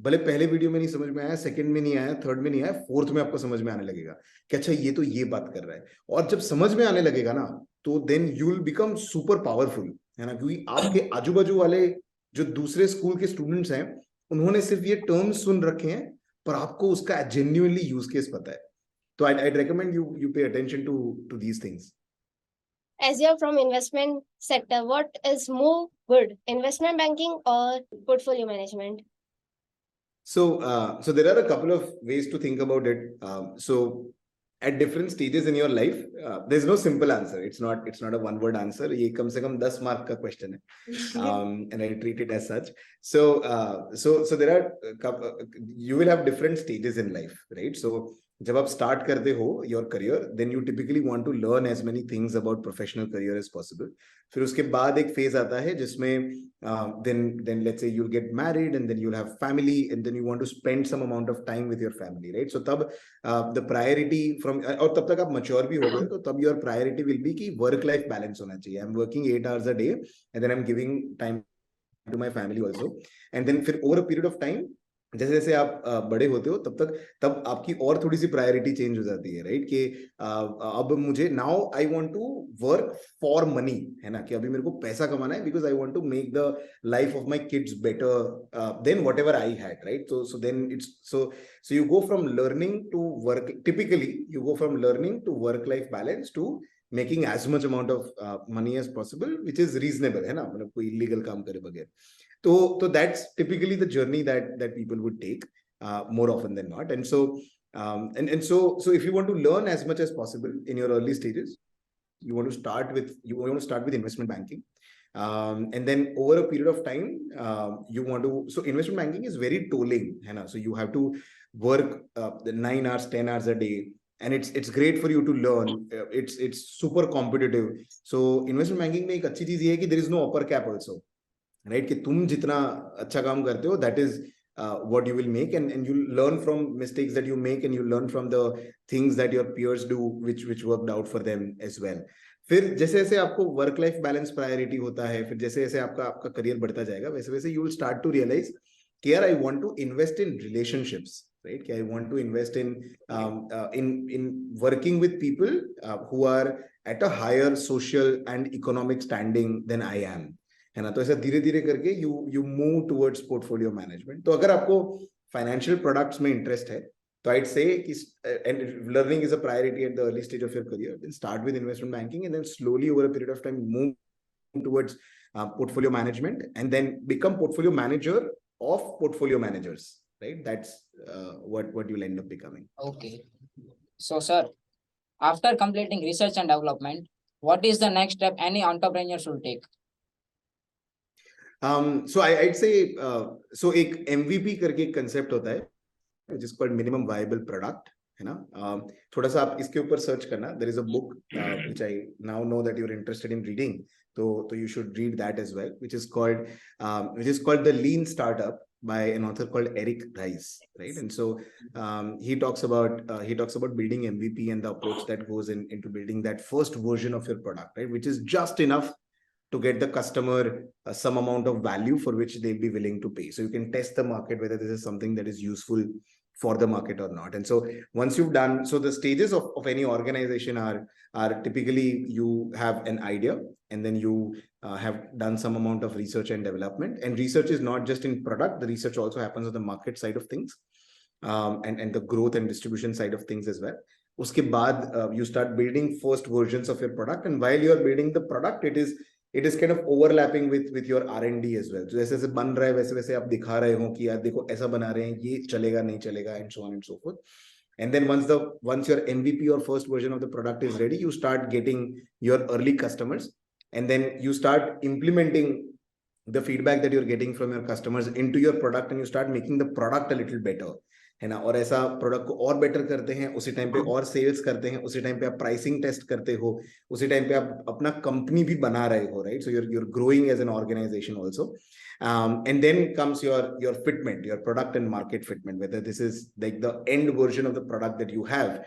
भले पहले वीडियो में नहीं समझ में आया, सेकंड में नहीं आया, थर्ड में नहीं आया, फोर्थ में आपको समझ में आने लगेगा कि अच्छा ये तो ये बात कर रहा है. और जब समझ में आने लगेगा ना, तो then you will become super powerful, है ना. क्योंकि आपके आजू बाजू वाले जो दूसरे स्कूल के स्टूडेंट्स हैं, उन्होंने सिर्फ ये टर्म्स सुन रखे हैं, पर आपको उसका जेन्युइनली यूज केस पता है. तो I'd recommend you pay attention to these things. As you're from investment sector, what is more good, investment banking or portfolio management? So there are a couple of ways to think about it. So at different stages in your life, there's no simple answer. It's not a one word answer. ये कम से कम 10 mark का question है. And I treat it as such. So there are you will have different stages in life, right? So जब आप start करते हो your career, then you typically want to learn as many things about professional career as possible. फिर उसके बाद एक phase आता है जिसमें then let's say you'll get married and then you'll have family and then you want to spend some amount of time with your family, right? So तब the priority from और तब तक आप mature भी हो गए, तो तब your priority will be कि work life balance होना चाहिए. I'm working 8 hours a day and then I'm giving time to my family also. And then फिर over a period of time, जैसे जैसे आप बड़े होते हो तब आपकी और थोड़ी सी प्रायोरिटी चेंज हो जाती है, राइट? कि अब मुझे now I want to work for money, है ना, कि अभी मेरे को पैसा कमाना है because I want to make the life of my kids better than whatever I had, right? So then it's so you go from learning to work. Typically you go from learning to work life balance to making as much amount of money as possible, which is reasonable, है ना, मतलब कोई illegal काम करे बगैर. So that's typically the journey that people would take more often than not. And so so if you want to learn as much as possible in your early stages, you want to start with investment banking. And then over a period of time, you want to, so investment banking is very tolling, है ना? So you have to work the 9 hours, 10 hours a day. And it's great for you to learn. It's super competitive. So investment banking में एक अच्छी चीज ये है कि there is no upper cap also. Right, कि तुम जितना अच्छा काम करते हो that is what you will make, and you learn from mistakes that you make and you learn from the things that your peers do which worked out for them as well. फिर जैसे जैसे आपको work life balance priority होता है, फिर जैसे जैसे आपका करियर बढ़ता जाएगा, वैसे वैसे you will start to realize कि यार I want to invest in relationships, right? कि I want to invest in working with people who are at a higher social and economic standing than I am, है ना. तो ऐसा धीरे धीरे करके you move towards portfolio management. तो अगर आपको फाइनेंशियल प्रोडक्ट्स में इंटरेस्ट है तो I'd say कि and learning is a priority at the early stage of your career, then start with investment banking and then slowly over a period of time move towards portfolio management and then become portfolio manager of portfolio managers, right? That's what you'll end up becoming. Okay. So sir, after completing research and development, what is the next step any entrepreneur should take? So I'd say so एक MVP करके एक concept होता है which is called minimum viable product, है ना. थोड़ा सा आप इसके ऊपर सर्च करना. There is a book which I now know that you're interested in reading, so you should read that as well, which is called The Lean Startup by an author called Eric Rice, right? And so he talks about building MVP and the approach that goes into building that first version of your product, right, which is just enough to get the customer some amount of value for which they'll be willing to pay. So you can test the market whether this is something that is useful for the market or not. And so once you've done, so the stages of any organization are typically you have an idea and then you have done some amount of research and development. And research is not just in product, the research also happens on the market side of things, and the growth and distribution side of things as well. Uske baad you start building first versions of your product, and while you're building the product, it is kind of overlapping with your R&D as well. So जैसे जैसे बन रहा है वैसे वैसे आप दिखा रहे हो कि यार देखो ऐसा बना रहे हैं, ये चलेगा नहीं चलेगा, and so on and so forth. And then once your MVP or first version of the product is ready, you start getting your early customers, and then you start implementing the feedback that you're getting from your customers into your product, and you start making the product a little better, है ना. और ऐसा product को और better करते हैं, उसी time पे और सेल्स करते हैं, उसी टाइम पे आप प्राइसिंग टेस्ट करते हो, उसी टाइम पे आप अपना कंपनी भी बना रहे हो, right. So you're growing as an organization also. And then comes your fitment, your product and market fitment, whether this is like the end version of the product that you have.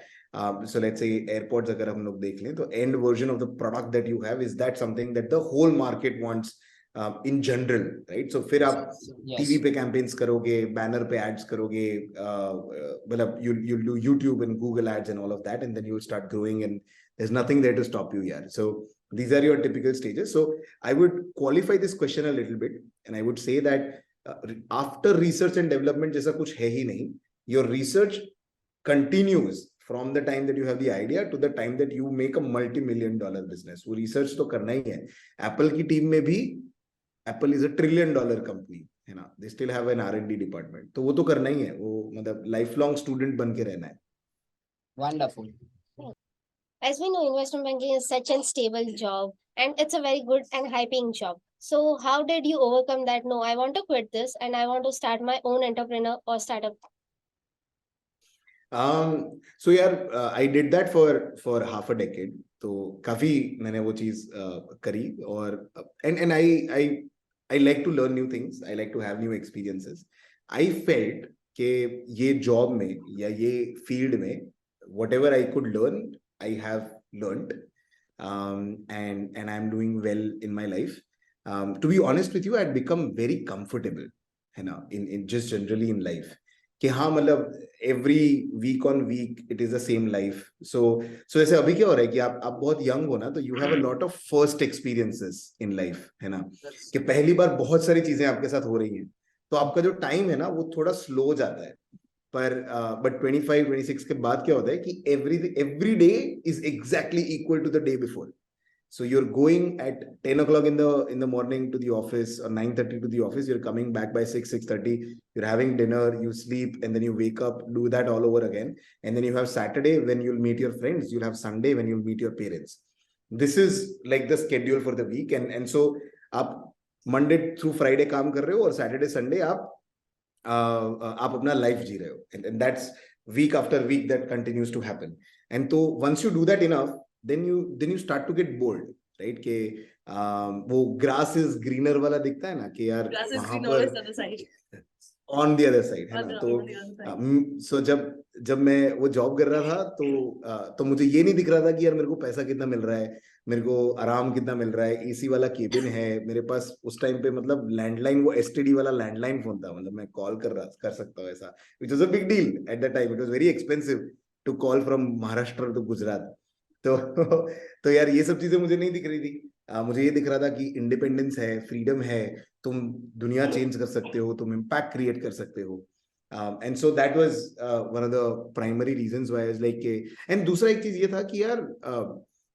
So let's say airports अगर हम लोग देख लें, तो end version of the product that you have, is that something that the whole market wants in general, right? So फिर आप TV पे campaigns करोगे, बैनर पे एड्स करोगे, मतलब you'll do YouTube and Google ads and all of that, and then you'll start growing, and there's nothing there to stop you here. So these are your typical stages. So I would qualify this question a little bit, and I would say that after research and development जैसा कुछ है ही नहीं. Your research continues from the time that you have the idea to the time that you make a multi-million-dollar business. वो research तो करना ही है. Apple की team में भी, Apple is a $1 trillion company, है ना. They still have an R&D department. तो वो तो करना ही है. वो मतलब lifelong student बन के रहना है. Wonderful. As we know, investment banking is such a stable job and it's a very good and high paying job. So how did you overcome that? No, I want to quit this and I want to start my own entrepreneur or startup. So यार, I did that for half a decade. तो काफी मैंने वो चीज करी, और and I like to learn new things. I like to have new experiences. I felt कि ये job में या ये field में whatever I could learn, I have learned, and I'm doing well in my life. To be honest with you, I'd become very comfortable, है ना, in just generally in life. कि हाँ मतलब every week on week it is the same life. So जैसे अभी क्या हो रहा है कि आप बहुत young हो ना, तो you have a lot of first experiences in life, है ना, कि पहली बार बहुत सारी चीजें आपके साथ हो रही हैं, तो आपका जो टाइम है ना वो थोड़ा स्लो जाता है. but 25-26 के बाद क्या होता है कि every day is exactly equal to the day before. So you're going at 10 o'clock in the morning to the office, or 9:30 to the office. You're coming back by 6:30. You're having dinner, you sleep, and then you wake up, do that all over again. And then you have Saturday when you'll meet your friends. You'll have Sunday when you'll meet your parents. This is like the schedule for the week. And so आप Monday through Friday काम कर रहे हो, और Saturday Sunday आप अपना life जी रहे हो. And that's week after week that continues to happen. And so once you do that enough, then you start to get bored, right? कि वो grass is greener वाला दिखता है ना, कि यार Grass is वहां green पर always on the side. on the other side, है On ना. the तो other side. so जब मैं वो जॉब कर रहा था, तो मुझे ये नहीं दिख रहा था कि यार मेरे को पैसा कितना मिल रहा है, मेरे को आराम कितना मिल रहा है, एसी वाला केबिन है मेरे पास. उस टाइम पे मतलब लैंडलाइन, वो एसटीडी वाला लैंडलाइन फोन था, मतलब मैं कॉल कर सकता हूँ ऐसा, which was a big deal at that time. It was very expensive to call from Maharashtra to Gujarat. तो यार ये सब चीजें मुझे नहीं दिख रही थी. मुझे ये दिख रहा था कि इंडिपेंडेंस है, फ्रीडम है, तुम दुनिया चेंज कर सकते हो, तुम इम्पैक्ट क्रिएट कर सकते हो. And so that was one of the primary reasons why I was like के. एंड दूसरा एक चीज ये था कि यार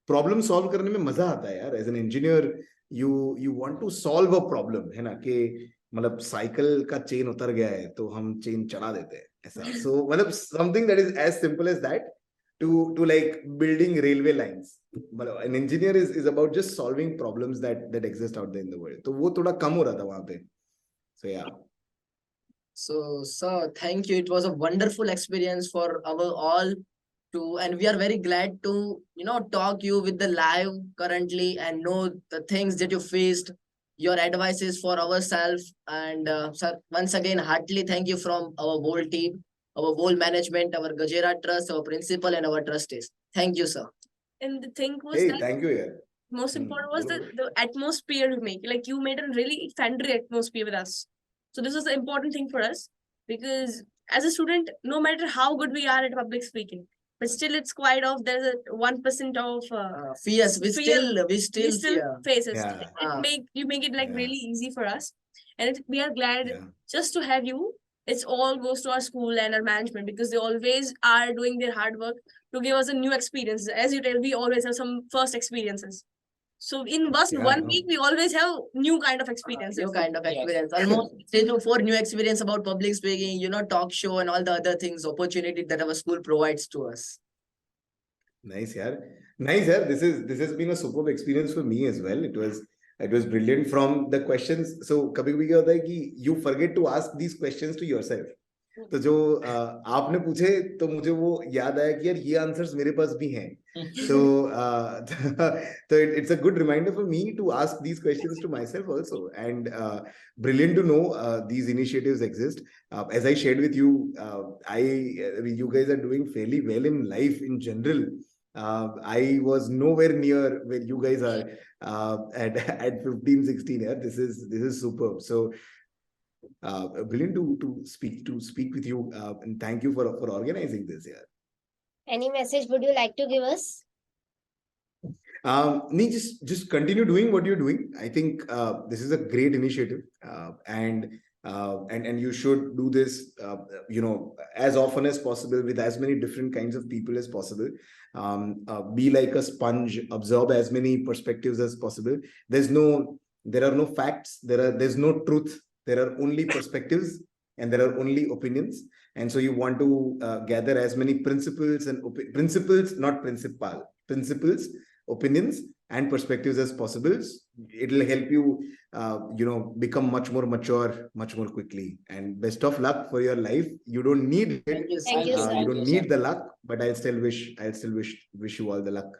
प्रॉब्लम सॉल्व करने में मजा आता है यार. As an engineer you want to solve a problem, है ना, कि मतलब साइकिल का चेन उतर गया है तो हम चेन चला देते हैं ऐसा. सो मतलब something that is as simple as that to like building railway lines. But an engineer is about just solving problems that exist out there in the world. तो वो थोड़ा कम हो रहा था वहाँ पे. So yeah. So, sir, thank you. It was a wonderful experience for our all to, and we are very glad to, talk you with the live currently and know the things that you faced, your advices for ourselves. And sir, once again, heartily thank you from our whole team, our whole management, our Gajera Trust, our principal, and our trustees. Thank you, sir. And the thing was Hey, that thank you यार. most important was the atmosphere you make. Like you made a really friendly atmosphere with us. So this was the important thing for us, because as a student, no matter how good we are at public speaking, but still it's quite off. There's a 1% of Fears. We fear still fear. face it. Yeah. You make it like Yeah. really easy for us, and we are glad Yeah. just to have you. It's all goes to our school and our management, because they always are doing their hard work to give us a new experience. As you tell, we always have some first experiences. So in just Yeah, one no. week, we always have new kind of experiences. New kind of Yes. experience. Almost 3 to 4 new experience about public speaking, talk show and all the other things, opportunity that our school provides to us. Nice, yeah. Nice, yeah. This has been a superb experience for me as well. It was brilliant from the questions. So कभी कभी क्या होता है कि you forget to ask these questions to yourself. तो जो आपने पूछे तो मुझे वो याद आया कि यार ये आंसर्स मेरे पास भी हैं. So so it's a good reminder for me to ask these questions to myself also, and brilliant to know these initiatives exist. As I shared with you, you guys are doing fairly well in life in general. I was nowhere near where you guys are at 15, 16. Yeah, this is superb. So brilliant to speak with you, and thank you for organizing this. Yeah. Any message would you like to give us? Nee, just continue doing what you're doing. I think this is a great initiative, and you should do this, as often as possible with as many different kinds of people as possible. Be like a sponge, absorb as many perspectives as possible. There are no facts. There's no truth. There are only perspectives, and there are only opinions. And so you want to gather as many principles and principles, not principles, opinions and perspectives as possible. It'll help you become much more mature much more quickly, and best of luck for your life. You don't need it. Thank you, sir. You don't need the luck, but I'll still wish you all the luck.